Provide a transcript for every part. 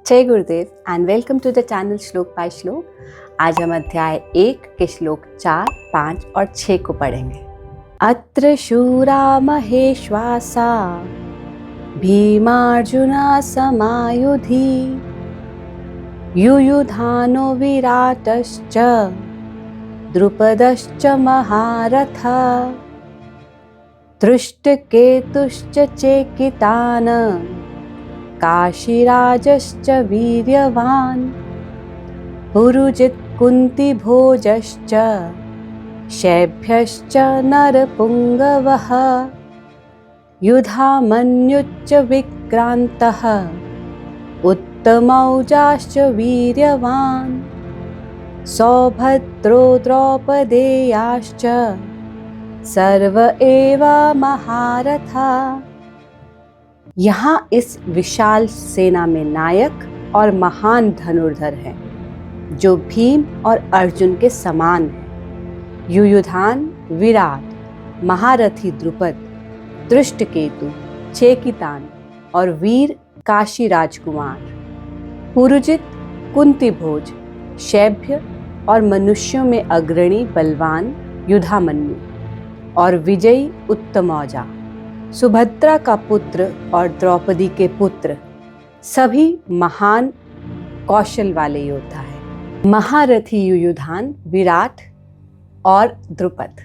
जय गुरुदेव and welcome to the channel Shlok by Shlok. आज हम अध्याय 1 के श्लोक 4, 5 और 6 को पढ़ेंगे। अत्र शूरा महेश्वासा भीमार्जुना समायुधि युयुधानो विराटश्च द्रुपदश्च महारथा दृष्टकेतुश्च चेकितान् काशीराजश्च वीर्यवान् पुरुजित् कुन्तिभोजश्च शैभ्यश्च नरपुङ्गवः युधामन्युश्च विक्रान्तः उत्तमौजाश्च वीर्यवान् सौभद्रो द्रौपदेयाश्च सर्व एव महारथा। यहाँ इस विशाल सेना में नायक और महान धनुर्धर हैं जो भीम और अर्जुन के समान हैं। युयुधान, विराट, महारथी द्रुपद, दृष्टकेतु, चेकितान और वीर काशी राजकुमार, पुरुजित, कुंतीभोज, शैभ्य और मनुष्यों में अग्रणी बलवान युधामन्यु और विजयी उत्तमौजा, सुभद्रा का पुत्र और द्रौपदी के पुत्र सभी महान कौशल वाले योद्धा हैं। महारथी युयुधान, विराट और द्रुपद।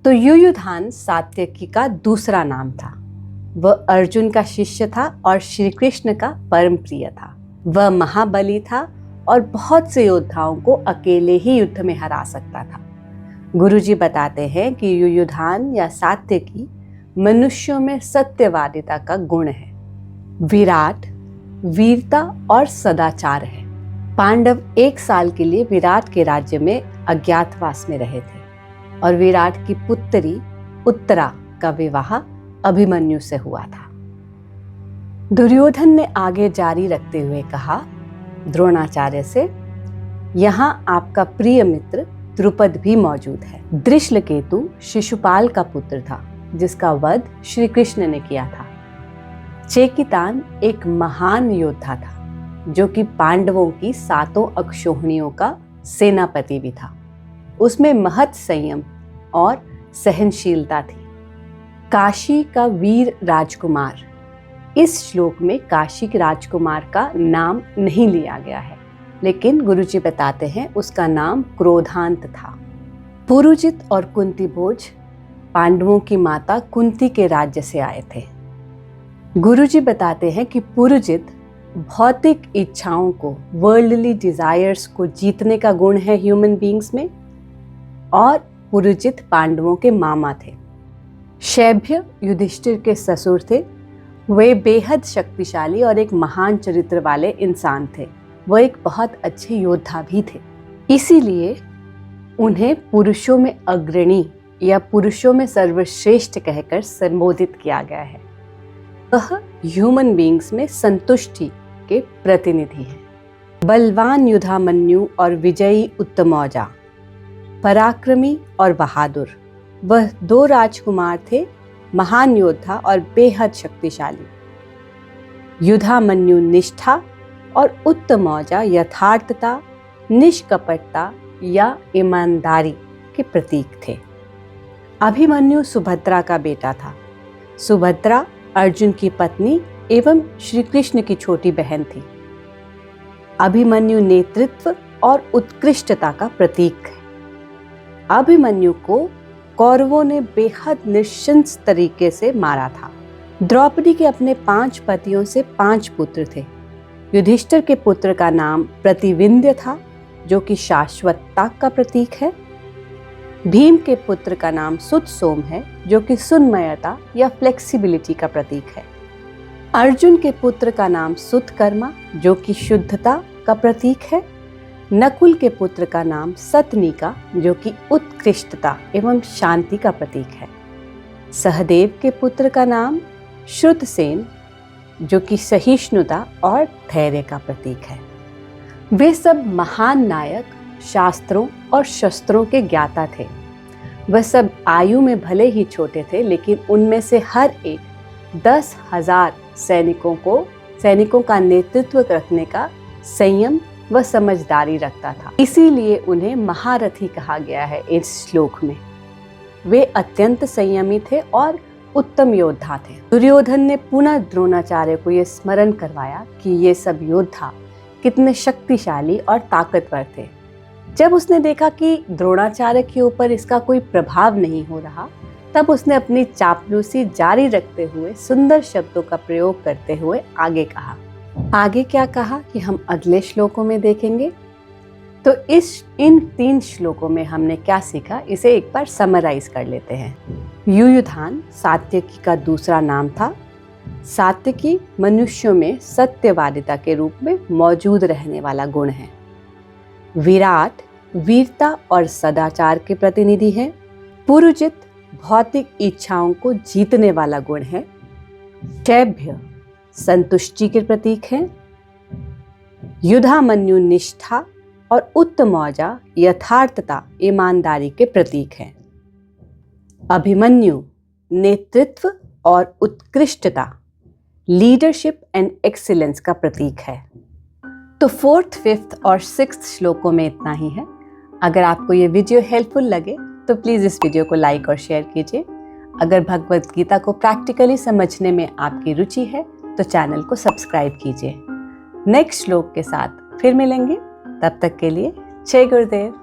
तो युयुधान सात्यकी का दूसरा नाम था। वह अर्जुन का शिष्य था और श्री कृष्ण का परम प्रिय था। वह महाबली था और बहुत से योद्धाओं को अकेले ही युद्ध में हरा सकता था। गुरुजी बताते हैं कि युयुधान या सात्यकी मनुष्यों में सत्यवादिता का गुण है। विराट वीरता और सदाचार है। पांडव 1 साल के लिए विराट के राज्य में अज्ञातवास में रहे थे और विराट की पुत्री उत्तरा का विवाह अभिमन्यु से हुआ था। दुर्योधन ने आगे जारी रखते हुए कहा द्रोणाचार्य से, यहाँ आपका प्रिय मित्र द्रुपद भी मौजूद है। दृष्टकेतु शिशुपाल का पुत्र था जिसका वध श्री कृष्ण ने किया था। चेकितान एक महान योद्धा था जो कि पांडवों की 7 अक्षौहिणियों का सेनापति भी था। उसमें महत् संयम और सहनशीलता थी। काशी का वीर राजकुमार। इस श्लोक में काशी के राजकुमार का नाम नहीं लिया गया है, लेकिन गुरुजी बताते हैं उसका नाम क्रोधांत था। पुरुजित और कुंतीभोज पांडवों की माता कुंती के राज्य से आए थे। गुरुजी बताते हैं कि पुरुजित भौतिक इच्छाओं को, वर्ल्डली डिजायर्स को जीतने का गुण है ह्यूमन बीइंग्स में, और पुरुजित पांडवों के मामा थे। शैभ्य युधिष्ठिर के ससुर थे। वे बेहद शक्तिशाली और एक महान चरित्र वाले इंसान थे। वह एक बहुत अच्छे योद्धा भी थे, इसीलिए उन्हें पुरुषों में अग्रणी या पुरुषों में सर्वश्रेष्ठ कहकर संबोधित किया गया है। वह ह्यूमन बीइंग्स में संतुष्टि के प्रतिनिधि हैं। बलवान युधामन्यु और विजयी उत्तमौजा, पराक्रमी और बहादुर। वह 2 राजकुमार थे, महान योद्धा और बेहद शक्तिशाली। युधामन्यु निष्ठा और उत्तमौजा यथार्थता, निष्कपटता या ईमानदारी के प्रतीक थे। अभिमन्यु सुभद्रा का बेटा था। सुभद्रा अर्जुन की पत्नी एवं श्री कृष्ण की छोटी बहन थी। अभिमन्यु नेतृत्व और उत्कृष्टता का प्रतीक है। अभिमन्यु को कौरवों ने बेहद निश्चिंत तरीके से मारा था। द्रौपदी के अपने 5 पतियों से 5 पुत्र थे। युधिष्ठिर के पुत्र का नाम प्रतिविंध्य था जो कि शाश्वतता का प्रतीक है। भीम के पुत्र का नाम सुतसोम है जो कि सुन्मयता या फ्लेक्सिबिलिटी का प्रतीक है। अर्जुन के पुत्र का नाम सुतकर्मा जो कि शुद्धता का प्रतीक है। नकुल के पुत्र का नाम सतनिका जो कि उत्कृष्टता एवं शांति का प्रतीक है। सहदेव के पुत्र का नाम श्रुतसेन जो कि सहिष्णुता और धैर्य का प्रतीक है। वे सब महान नायक, शास्त्रों और शस्त्रों के ज्ञाता थे। वह सब आयु में भले ही छोटे थे, लेकिन उनमें से हर एक 10,000 सैनिकों को सैनिकों का नेतृत्व रखने का संयम व समझदारी रखता था। इसीलिए उन्हें महारथी कहा गया है इस श्लोक में। वे अत्यंत संयमी थे और उत्तम योद्धा थे। दुर्योधन ने पुनः द्रोणाचार्य को यह स्मरण करवाया कि ये सब योद्धा कितने शक्तिशाली और ताकतवर थे। जब उसने देखा कि द्रोणाचार्य के ऊपर इसका कोई प्रभाव नहीं हो रहा, तब उसने अपनी चापलूसी जारी रखते हुए सुंदर शब्दों का प्रयोग करते हुए आगे कहा। आगे क्या कहा कि हम अगले श्लोकों में देखेंगे। तो इन 3 श्लोकों में हमने क्या सीखा, इसे एक बार समराइज कर लेते हैं। युयुधान सात्यकी का दूसरा नाम था। सात्यकी मनुष्यों में सत्यवादिता के रूप में मौजूद रहने वाला गुण है। विराट वीरता और सदाचार के प्रतिनिधि हैं। पुरुजित भौतिक इच्छाओं को जीतने वाला गुण है। शैभ्य संतुष्टि के प्रतीक हैं। युधामन्यु निष्ठा और उत्तमौजा यथार्थता ईमानदारी के प्रतीक हैं। अभिमन्यु नेतृत्व और उत्कृष्टता लीडरशिप एंड एक्सीलेंस का प्रतीक है। तो 4th, 5th और 6th श्लोकों में इतना ही है। अगर आपको ये वीडियो हेल्पफुल लगे तो प्लीज़ इस वीडियो को लाइक और शेयर कीजिए। अगर भगवत गीता को प्रैक्टिकली समझने में आपकी रुचि है तो चैनल को सब्सक्राइब कीजिए। नेक्स्ट श्लोक के साथ फिर मिलेंगे। तब तक के लिए जय गुरुदेव।